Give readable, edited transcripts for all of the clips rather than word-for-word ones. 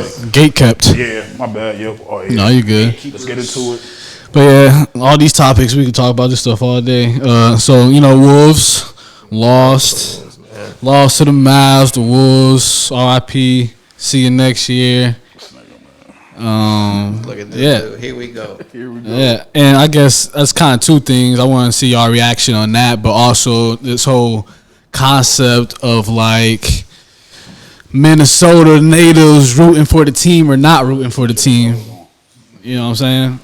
because gate kept. Yeah, my bad. Yep. Oh, yeah. No, you good. Let's get into it. But yeah, all these topics we can talk about this stuff all day. So Wolves lost to the Mavs. The Wolves, RIP. See you next year. Look at this. Yeah. Dude. Here we go. Yeah, and I guess that's kind of two things. I want to see y'all reaction on that, but also this whole concept of like Minnesota natives rooting for the team or not rooting for the team. You know what I'm saying?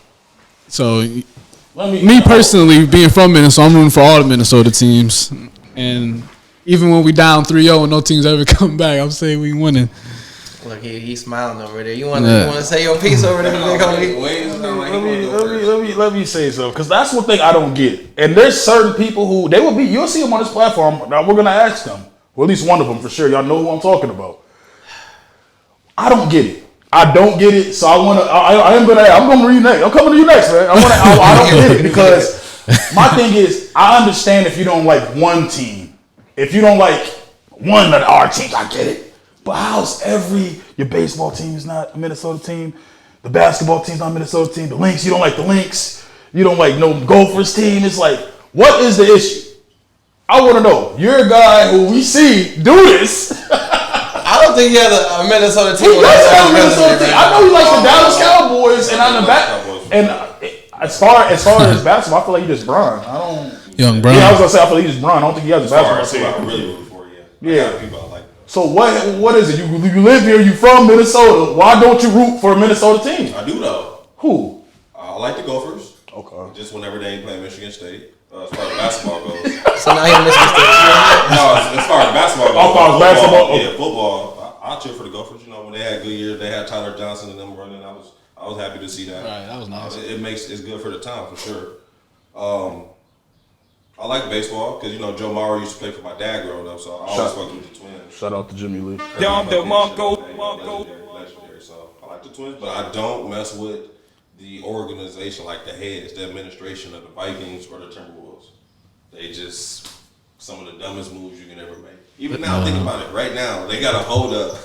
So, me personally, being from Minnesota, I'm rooting for all the Minnesota teams. And even when we down 3-0 and no teams ever come back, I'm saying we winning. Look, he's smiling over there. You want to say your piece over there? Let me say something, because that's one thing I don't get. And there's certain people who you'll see them on this platform. Now we're gonna ask them, or at least one of them for sure. Y'all know who I'm talking about. I don't get it. I don't get it. So I'm gonna read next. I'm coming to you next, man. I don't get it, because my thing is, I understand if you don't like one team, if you don't like one of our teams, I get it. But how's your baseball team is not a Minnesota team, the basketball team's not a Minnesota team, the Lynx, you don't like the Lynx, you don't like no Gophers team. It's like, what is the issue? I want to know. You're a guy who we see do this. I don't think he has a Minnesota team. He does have a Minnesota team. I know he likes the Dallas Cowboys, and on the back, and as far as basketball, I feel like he just Bron. I don't. Young Bron. Yeah, I was gonna say I feel like he just Bron. I don't think he has a basketball team. I'm really rooting for you. Yeah. So what is it? You live here. You from Minnesota. Why don't you root for a Minnesota team? I do though. Who? I like the Gophers. Okay. Just whenever they ain't playing Michigan State, as far as basketball goes. So now you're Michigan State. No, as far as basketball goes. As far as basketball. Yeah, football. I'll cheer for the Gophers. When they had good years, they had Tyler Johnson and them running. I was happy to see that. Right, that was nice. It's good for the town for sure. I like baseball because Joe Mauer used to play for my dad growing up, so I always fucked with the Twins. Shout out to Jimmy Lee. Legendary. So I like the Twins, but I don't mess with the organization, like the heads, the administration of the Vikings or the Timberwolves. They just some of the dumbest moves you can ever make. Even now, think about it. Right now, they got a hold up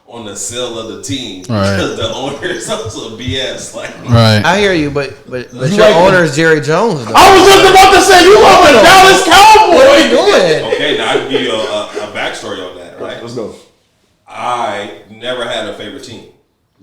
on the sale of the team because the owner is also BS. Right. I hear you, but your owner is Jerry Jones. Though. I was just about to say you love the Dallas Cowboys. What are you doing? Okay, now I can give you a backstory on that. Right. Let's go. I never had a favorite team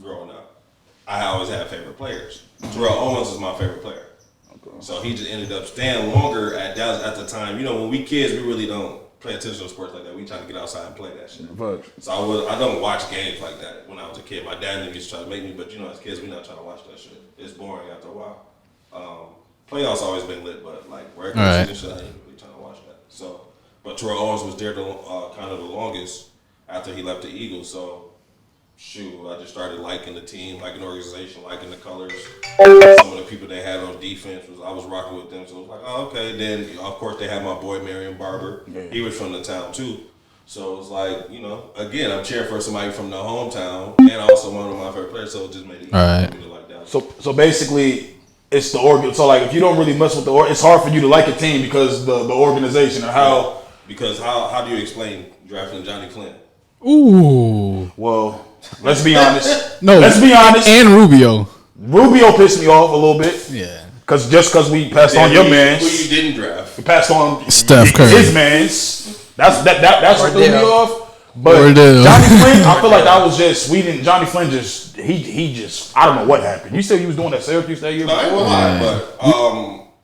growing up. I always had favorite players. Terrell Owens was my favorite player. Okay. So he just ended up staying longer at Dallas at the time. When we kids, we really don't pay attention to sports like that. We try to get outside and play that shit. Right. So I don't watch games like that when I was a kid. My dad used to try to make me, but as kids, we're not trying to watch that shit. It's boring after a while. Playoffs always been lit, but like regular season shit, I ain't really trying to watch that. So, but Terrell Owens was there kind of the longest after he left the Eagles. So, I just started liking the team, liking the organization, liking the colors. Some of the people they had on defense I was rocking with them. So it was like, oh, okay. Then of course they had my boy Marion Barber. Yeah. He was from the town too. So it was like, again, I'm cheering for somebody from the hometown and also one of my favorite players. So it just made it easy for me to like that. So basically, it's the organ. So like, if you don't really mess with it's hard for you to like a team because the organization or how. Yeah. Because how do you explain drafting Johnny Flynn? Ooh. Well, let's be honest. Let's be honest. And Rubio pissed me off a little bit. Yeah. Because we passed on your man. Who you didn't draft? We passed on Steph Curry. His man's. That's what threw me off. But Johnny Flynn, I feel like that was just Johnny Flynn just he just I don't know what happened. You said he was doing that Syracuse that year. No, I won't lie, but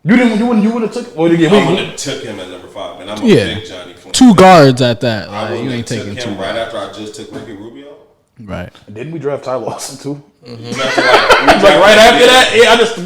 you wouldn't have took. I would have took him at number 5, and I'm a big Johnny Flynn. 2 guards at that. Like, you ain't taking him 2 right after I just took Ricky Rubio. Right. Didn't we draft Ty Lawson too? Mm-hmm. Right after that,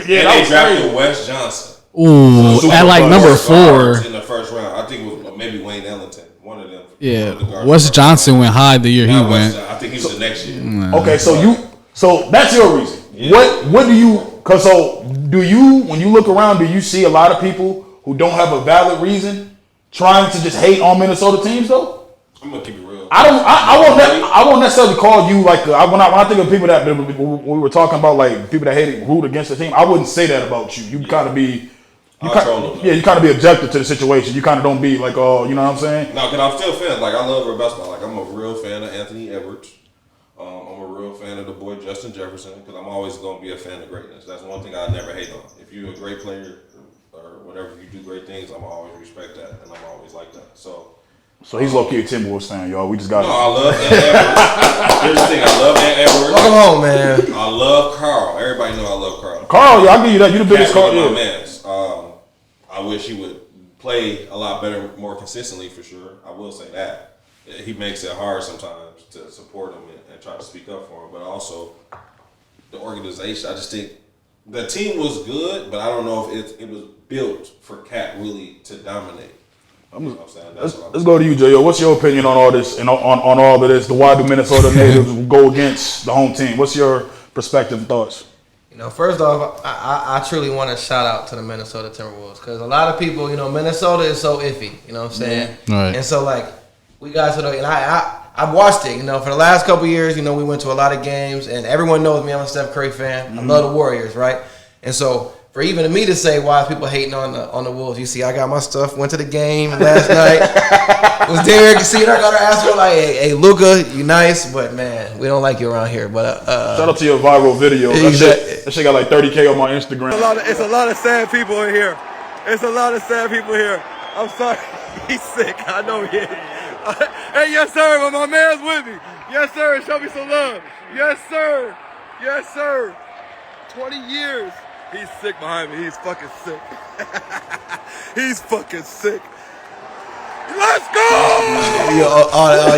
they drafted Wes Johnson. Ooh, at like number 4 in the first round. I think it was maybe Wayne Ellington, one of them. Yeah, Wes Johnson went high the year he went. I think he was the next year. Okay, so that's your reason. Yeah. What do you? Cause when you look around, do you see a lot of people who don't have a valid reason trying to just hate on Minnesota teams though? I'm gonna keep it real. I won't necessarily call you like when I think of people that we were talking about, like people that root against the team. I wouldn't say that about you. You kind of be. You kind of be objective to the situation. You kind of don't be like, oh, you know what I'm saying? No, because I'm still fan. Like, I love basketball. Like, I'm a real fan of Anthony Edwards. I'm a real fan fan of the boy Justin Jefferson because I'm always going to be a fan of greatness. That's one thing I never hate on. If you're a great player or whatever, you do great things, I'm always respect that, and I'm always like that. So he's low-key a Timberwolves fan, y'all. We just got. No, I love Ant Edwards. Here's the thing, I love Ant Edwards. Welcome home, man. I love Carl. Everybody know I love Carl. Carl, yeah, I'll give you that. You the biggest Carl. My Yeah. mans. I wish he would play a lot better, more consistently for sure. I will say that. He makes it hard sometimes to support him and try to speak up for him. But also, the organization, I just think the team was good, but I don't know if it was built for Cat really to dominate. You know what I'm saying? Let's go to you, J.O. What's your opinion on all this and on all of this? Why do Minnesota natives go against the home team? What's your perspective and thoughts? You know, first off, I truly want to shout out to the Minnesota Timberwolves because a lot of people, you know, Minnesota is so iffy. You know what I'm saying? Right. And so, like, we got to the, and I've watched it. You know, for the last couple of years, you know, we went to a lot of games, and everyone knows me. I'm a Steph Curry fan. I love the Warriors, right? And so, for even me to say why people hating on the Wolves, you see, I got my stuff. Went to the game last night. Was there? You see, I got her ask her like, "Hey, Luka, you nice, but man, we don't like you around here." But shout out to your viral video. That shit got like 30K on my Instagram. It's a lot of sad people in here. It's a lot of sad people here. I'm sorry. He's sick. I know he is. Hey, yes, sir. But my man's with me. Yes, sir. Show me some love. Yes, sir. Yes, sir. 20 years. He's sick behind me. He's fucking sick. He's fucking sick. Let's go!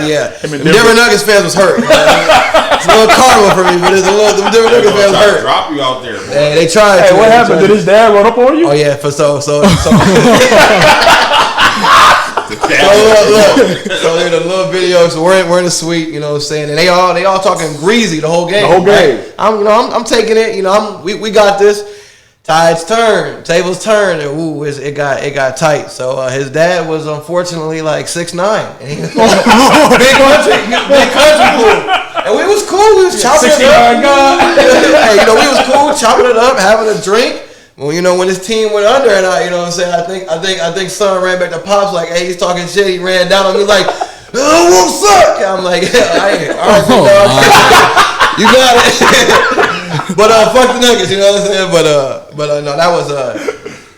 Yeah. Denver Nuggets fans was hurt. It's a little karma for me, but it's a little. The Denver Nuggets fans hurt. Drop you out there, boy. Hey, they tried. Hey, what happened? Did his dad run up on you? Oh yeah, so. So look, there's a little video. So we're in the suite, you know what I'm saying, and they all talking greasy the whole game. Right? I'm taking it. You know, we got this. Tides turn, tables turn, and it got tight. So his dad was unfortunately like 6'9", and he was big country cool. And we was cool. We was chopping it up. Hey, you know, we was cool, chopping it up, having a drink. Well, you know, when his team went under, and you know what I'm saying, I think son ran back to Pops like, hey, he's talking shit. He ran down on me like, oh, what's up? I'm like, all right, dog. You got it. But fuck the Nuggets, you know what I'm saying? But no, that was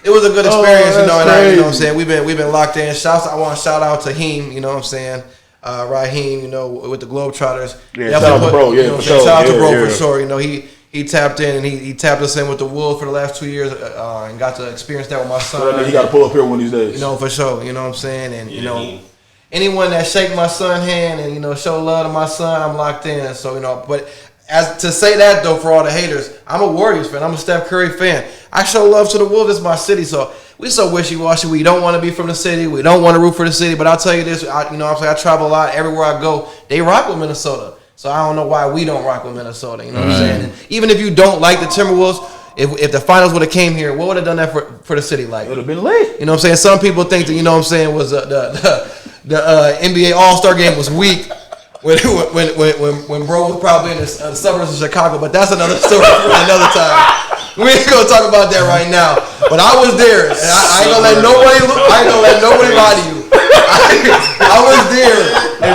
it was a good experience, you know. And you know what I'm saying, we've been locked in. I want to shout out to Heem, you know what I'm saying, Raheem, you know, with the Globetrotters. Yeah, shout out to bro, yeah, for sure. Shout out to bro for sure. You know, he tapped in and he tapped us in with the Wolves for the last 2 years, and got to experience that with my son. So he got to pull up here one of these days. You know, for sure. You know what I'm saying, and you know. Anyone that shake my son's hand and, you know, show love to my son, I'm locked in. So, you know, but as to say that, though, for all the haters, I'm a Warriors fan. I'm a Steph Curry fan. I show love to the Wolves. It's my city. So we so wishy-washy. We don't want to be from the city. We don't want to root for the city. But I'll tell you this, you know, I travel a lot. Everywhere I go, they rock with Minnesota. So I don't know why we don't rock with Minnesota. You know what I'm saying? And even if you don't like the Timberwolves, if the finals would have came here, what would have done that for the city like? It would have been lit. You know what I'm saying? Some people think that, you know what I'm saying, was the NBA All-Star game was weak when bro was probably in the suburbs of Chicago, but that's another story for another time. We ain't gonna talk about that right now. But I was there, and I ain't gonna let nobody lie to you. I was there in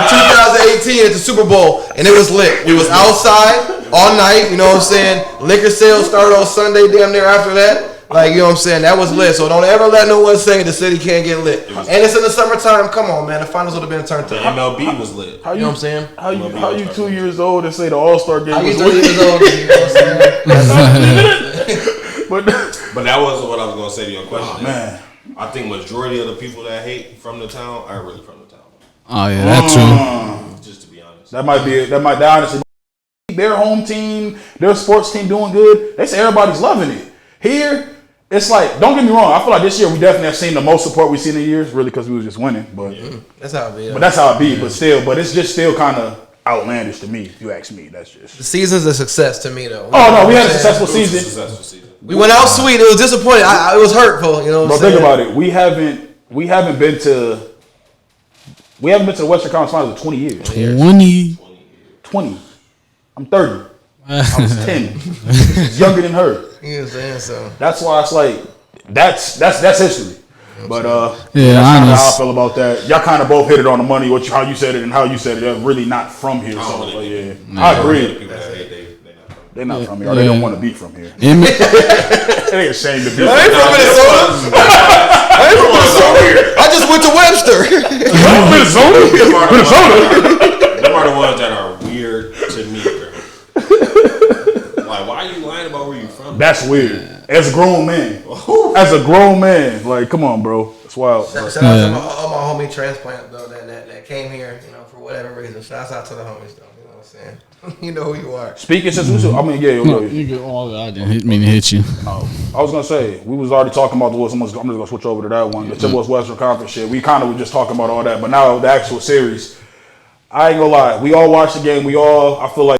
2018 at the Super Bowl, and it was lit. We was outside all night, you know what I'm saying? Liquor sales started on Sunday, damn near after that. Like, you know what I'm saying? That was lit. So don't ever let no one say the city can't get lit. And it's in the summertime. Come on, man. The finals would have been turned The up. MLB was lit. You know what I'm saying? How you 2 years old and say the All-Star game How you was 3 years old? You know what I'm saying? But that wasn't what I was going to say to your question. man. I think majority of the people that hate from the town are really from the town. Oh yeah, that's true. Just to be honest. That might honestly their home team, their sports team doing good. They say everybody's loving it. Here, it's like, don't get me wrong, I feel like this year we definitely have seen the most support we've seen in years, really, because we was just winning. But that's how it be. But that's how it be. But it's just still kind of outlandish to me, if you ask me. That's just the season's a success to me, though. Oh no, we had a successful season. We went out sweet. It was disappointing. It was hurtful. You know what I'm saying? Think about it. We haven't been to the Western Conference Finals in 20 years. 20. I'm 30. I was 10. Younger than her. You know what I'm saying? So that's why it's like that's history. But that's yeah, kind of how I feel about that. Y'all kind of both hit it on the money. How you said it and how you said it. They're really not from here. So yeah, I agree. They're not from here. Or they don't want to be from here. In- They ashamed to be I ain't from Minnesota. I ain't from Minnesota. I just went to Webster. Minnesota? Them are the ones that are weird to me, bro. Like, why are you lying about where you from? That's weird. As a grown man. As a grown man. Like, come on, bro. That's wild. Shout out to all my homie transplant though that came here, for whatever reason. Shouts out to the homies though. You know what I'm saying? You know who you are. Speaking since we I didn't mean to hit you. No, I was gonna say we was already talking about the West. I'm just gonna switch over to that one. The Timberwolves Western Conference shit. We kind of were just talking about all that, but now the actual series. I ain't gonna lie. We all watched the game. I feel like.